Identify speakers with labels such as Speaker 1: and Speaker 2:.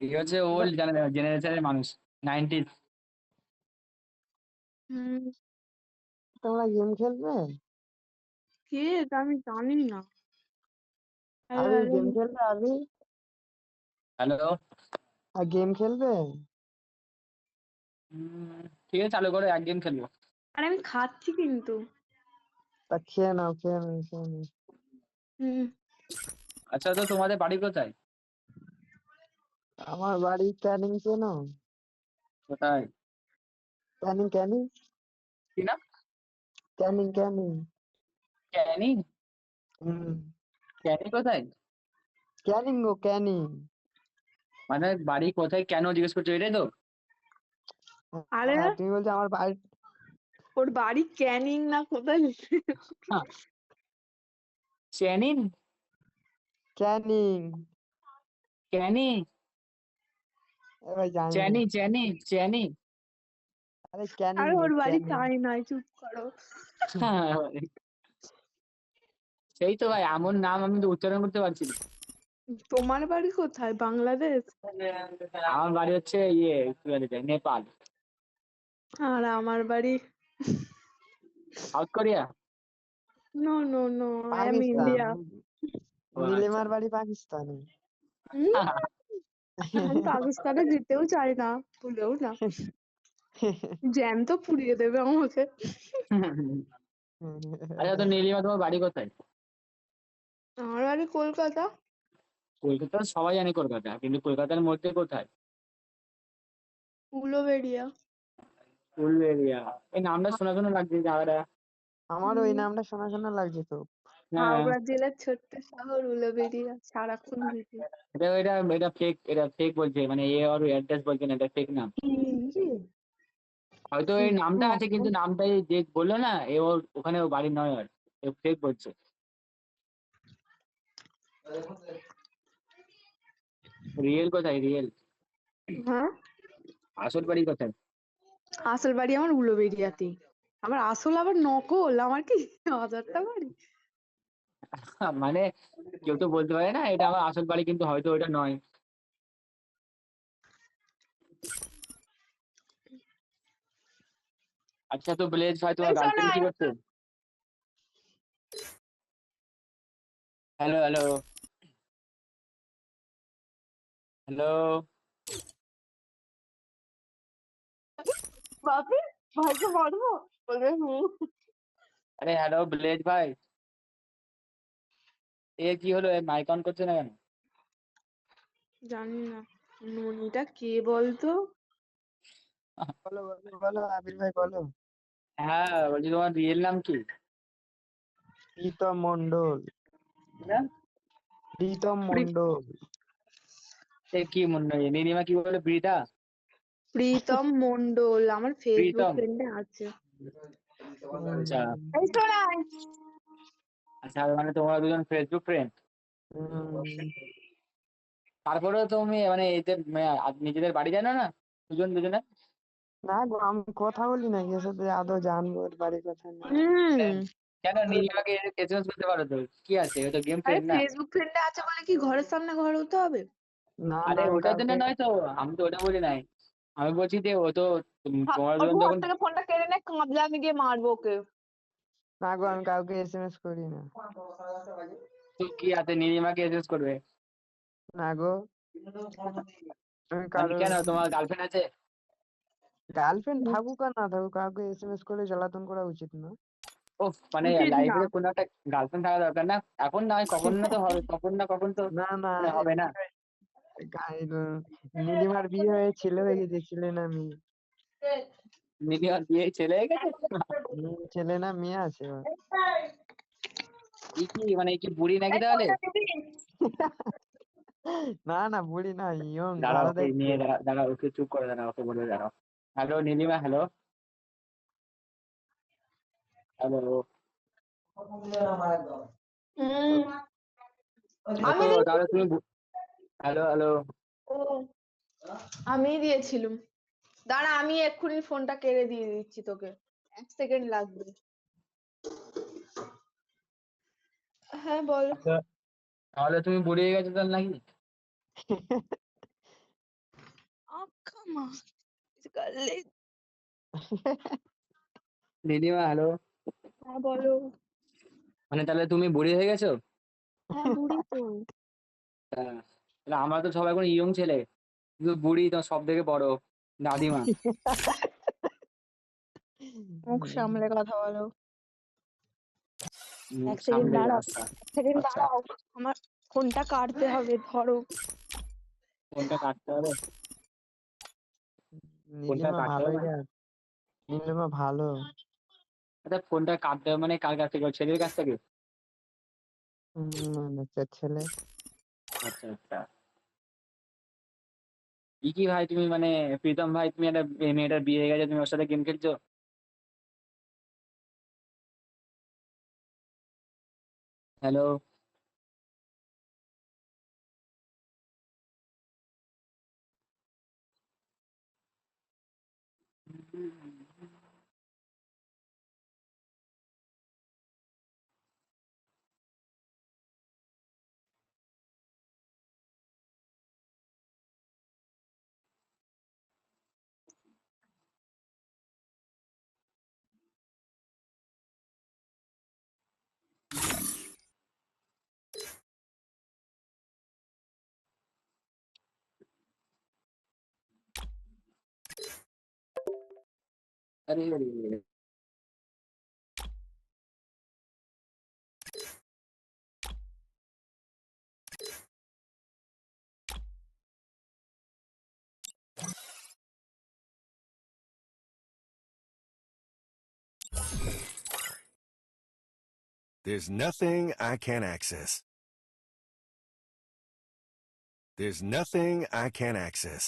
Speaker 1: এই হচ্ছে ওল্ড জেনারেশনের মানুষ, 90s।
Speaker 2: হুম,
Speaker 3: তোমরা গেম খেলবে?
Speaker 2: কে এটা আমি জানি না। হ্যালো
Speaker 3: আবি
Speaker 2: হ্যালো।
Speaker 3: গেম খেলবে? আবি
Speaker 1: হ্যালো।
Speaker 3: আর গেম খেলবে?
Speaker 1: ঠিক আছে, চালু করো, এক গেম খেলবো।
Speaker 2: আরে আমি খাচ্ছি কিন্তু।
Speaker 3: তা খেয়ে নাও, খেয়ে নাও, খেয়ে নাও।
Speaker 2: হুম।
Speaker 1: আচ্ছা, তো তোমাদের বাড়ি কোথায়?
Speaker 3: আমার বাড়ি ক্যানিং, চেনো?
Speaker 1: কোথায়?
Speaker 3: ক্যানিং, ক্যানিং,
Speaker 1: কি না?
Speaker 3: ক্যানিং, ক্যানিং।
Speaker 1: ক্যানি?
Speaker 3: হুম।
Speaker 1: ক্যানি কোথায়?
Speaker 3: ক্যানিং গো, ক্যানিং।
Speaker 1: মানে বাড়ি কোথায় কেন জিজ্ঞেস করছো, এটাই তো?
Speaker 2: আরে
Speaker 3: হ্যাঁ, তুমি বলছো আমার বাড়ি
Speaker 2: ওর বাড়ি ক্যানিং না কোথায়?
Speaker 1: হ্যাঁ, চ্যানিন?
Speaker 3: ক্যানিং।
Speaker 1: ক্যানি?
Speaker 3: এবার জানি না।
Speaker 1: চ্যানি চ্যানি চ্যানি?
Speaker 3: আরে ক্যানিং
Speaker 2: আরে
Speaker 3: গো,
Speaker 2: ওর বাড়ি
Speaker 3: ক্যানিং।
Speaker 2: তাই নয়, চুপ করো।
Speaker 1: হ্যাঁ, সেই তো ভাই, এমন নাম আমি তো উচ্চারণ করতে পারছি না।
Speaker 2: তোমার বাড়ি কোথায়? বাংলাদেশ?
Speaker 1: আমার বাড়ি হচ্ছে কি বলে যায়, নেপাল।
Speaker 2: আর আমার বাড়ি
Speaker 1: South Korea?
Speaker 2: No no no, I am
Speaker 3: Pakistan.
Speaker 2: India.
Speaker 1: ও আচ্ছা।
Speaker 3: নীলিমার বাড়ি পাকিস্তানে।
Speaker 2: আমি পাকিস্তানে যেতেও চাই না, ভুলেও না। জ্যান্ত পুড়িয়ে দেবে আমাকে।
Speaker 1: আচ্ছা, তো নীলিমা তোমার বাড়ি কোথায়?
Speaker 2: আমার বাড়ি কলকাতা।
Speaker 1: কলকাতা তো সবাই জানে কলকাতা, কিন্তু কলকাতার মধ্যে কোথায়?
Speaker 2: উলুবেড়িয়া।
Speaker 1: উলুবেড়িয়া। এই নামটা শোনা শোনা লাগছে জায়গাটা।
Speaker 3: আমার ওই নামটা শোনা শোনা লাগছে তো।
Speaker 1: হ্যাঁ,
Speaker 2: হাওড়া জেলার ছোট্ট শহর উলুবেড়িয়া, সারাক্ষণ ঘুরি।
Speaker 1: এটা এটা এটা ফেক বলছে, মানে এ ওর অ্যাড্রেস বলছে না, এটা ফেক নাম। হয়তো এই নামটা আছে, কিন্তু নামটাই যে বললো না, এ ওর ওখানে ও বাড়ি নয়, আর ফেক বলছে। রিয়েল কোথায়, রিয়েল?
Speaker 2: হ্যাঁ,
Speaker 1: আসল বাড়ি কোথায়?
Speaker 2: আসল বাড়ি আমার উলুবেড়িয়াতেই। আমার আসল আবার নকল, আমার কি 1000টা বাড়ি।
Speaker 1: মানে কেউ তো বলতে পারে না এটা আমার আসল বাড়ি, কিন্তু হয়তো ওটা নয়। আচ্ছা, তো ব্লেজ ভাই, তোমার
Speaker 2: এই
Speaker 1: গার্লফ্রেন্ড
Speaker 2: শোনাই।
Speaker 1: কি করছে? Hello hello hello.
Speaker 2: বাপরে, ভাইকে মারবো? বলবে হুম।
Speaker 1: আরে হ্যালো ব্লেজ ভাই, এ কি হলো, মাইক অন করছে না কেন?
Speaker 2: জানি না। ননিটা কে বলতো?
Speaker 3: বলো, বলো, বলো, আবির ভাই বলো।
Speaker 1: হ্যাঁ, বলছি তোমার রিয়েল নাম কি?
Speaker 3: প্রীতম মন্ডল।
Speaker 1: কি নাম?
Speaker 3: প্রীতম মন্ডল।
Speaker 1: এ কি মনে হয়, নীলিমা কি বলে, বৃথা?
Speaker 2: প্রীতম মন্ডল আমার ফেসবুক
Speaker 1: প্রীতম?
Speaker 2: ফ্রেন্ডে আছে।
Speaker 1: আচ্ছা।
Speaker 2: এই শোনাই।
Speaker 1: আচ্ছা, মানে তোমরা দুজন ফেসবুক ফ্রেন্ড? তারপরেও তুমি মানে এদের নিজেদের বাড়ি জানো না, দুজন দুজনে?
Speaker 3: না গো, আমি কথা বলি না এর সাথে, আদৌ জানবো ওর বাড়ি কোথায় না।
Speaker 1: কেন, নীলিমাকে এসএমএস করতে পারো তো, কি আছে, ও তো গেম
Speaker 2: আরে
Speaker 1: ফ্রেন্ড না।
Speaker 2: ফেসবুক ফ্রেন্ডে আছে বলে কি ঘরের সামনে ঘর হতে হবে?
Speaker 3: না, না,
Speaker 1: আরে
Speaker 3: আমি
Speaker 1: ওটার জন্য
Speaker 3: কাউকে
Speaker 1: নয় তো, আমি তো ওটা বলি নাই। আমি বলছি যে ও তো তোমরা দুজন
Speaker 2: বাবু হাত
Speaker 1: যখন,
Speaker 2: থেকে ফোনটা কেড়ে নে, কাঁদলে আমি গিয়ে মারবো ওকে।
Speaker 3: না গো, আমি কাউকে এসএমএস করি না।
Speaker 1: তো কি আছে, নীলিমাকে এসএমএস করবে?
Speaker 3: না গো, আমি
Speaker 1: মানে
Speaker 3: কারোর
Speaker 1: কেন, তোমার গার্লফ্রেন্ড আছে?
Speaker 3: গার্লফ্রেন্ড থাকুক আর না থাকুক, কাউকে এসএমএস করে জ্বালাতন করা উচিত না।
Speaker 1: ও, মানে
Speaker 2: উচিত না।
Speaker 1: লাইফে কোনো একটা গার্লফ্রেন্ড থাকা দরকার না? এখন নয়, কখন না তো হবে, কখন না কখন তো
Speaker 3: না, না,
Speaker 1: মানে হবে না।
Speaker 3: নীলিমার বিয়ে হয়ে ছেলে হয়ে গেছে, ছেলে না মেয়ে।
Speaker 1: নীলিমার বিয়ে ছেলে হয়ে গেছে?
Speaker 3: ছেলে না মেয়ে আছে ওর।
Speaker 1: কি কি মানে, কি বুড়ি নাকি
Speaker 2: এই
Speaker 1: তাহলে?
Speaker 2: ফোনটা দিবি?
Speaker 3: না, না, বুড়ি না, ইয়ং,
Speaker 1: দাঁড়াও,
Speaker 3: ভালো
Speaker 1: ওকে
Speaker 3: দেখতে।
Speaker 1: নিয়ে দাঁড়াও, ওকে চুপ করে দাঁড়াও, ওকে বলে দাঁড়াও। Hello Nilima, hello hello.
Speaker 2: হুম,
Speaker 1: ও
Speaker 2: আমি
Speaker 1: তো তাহলে
Speaker 2: দিয়েছি।
Speaker 1: তুমি হ্যালো হ্যালো।
Speaker 2: ও, আমি দিয়েছিলাম। দাঁড়া, আমি এক্ষুনি ফোনটা কেড়ে দিয়ে দিচ্ছি তোকে। 1 সেকেন্ড লাগবে। হ্যাঁ বল।
Speaker 1: আচ্ছা, তাহলে তুমি বুড়ি হয়ে গেছো তাহলে নাকি?
Speaker 2: আঁকা কালে
Speaker 1: দিদিমা হ্যালো।
Speaker 2: হ্যাঁ বলো।
Speaker 1: মানে তাহলে তুমি বুড়ি হয়ে গেছো?
Speaker 2: হ্যাঁ বুড়ি তো।
Speaker 1: হ্যাঁ। তাহলে আমরা তো সবাই এখন ইয়ং ছেলে, কিন্তু বুড়ি তো সব থেকে বড় দাদিমা।
Speaker 2: মুখ সামলে কথা বলো।
Speaker 1: মুখ
Speaker 2: এক সেকেন্ড
Speaker 1: সামলে
Speaker 2: দাঁড়াও,
Speaker 1: রাস্তা।
Speaker 2: এক সেকেন্ড
Speaker 1: আচ্ছা,
Speaker 2: দাঁড়াও, আমার ফোনটা কাটতে হবে, ধরো।
Speaker 1: ফোনটা কাটতে হবে। ফোনটা
Speaker 3: নীলিমা
Speaker 1: কাটতে হবে
Speaker 3: ভালোই
Speaker 1: মানে?
Speaker 3: যাক, নীলিমা ভালো।
Speaker 1: আচ্ছা, ফোনটা কাটতে হবে মানে কার কাছ থেকে, ওর ছেলের কাছ থেকে?
Speaker 3: ছেলে।
Speaker 1: আচ্ছা আচ্ছা। কি ভাই তুমি মানে, প্রীতম ভাই তুমি একটা মেয়েটার বিয়ে হয়ে গেছে, তুমি ওর সাথে গেম খেলছো? হ্যালো। আরে আরে আরে।
Speaker 4: There's nothing I can't access. There's nothing I can't access.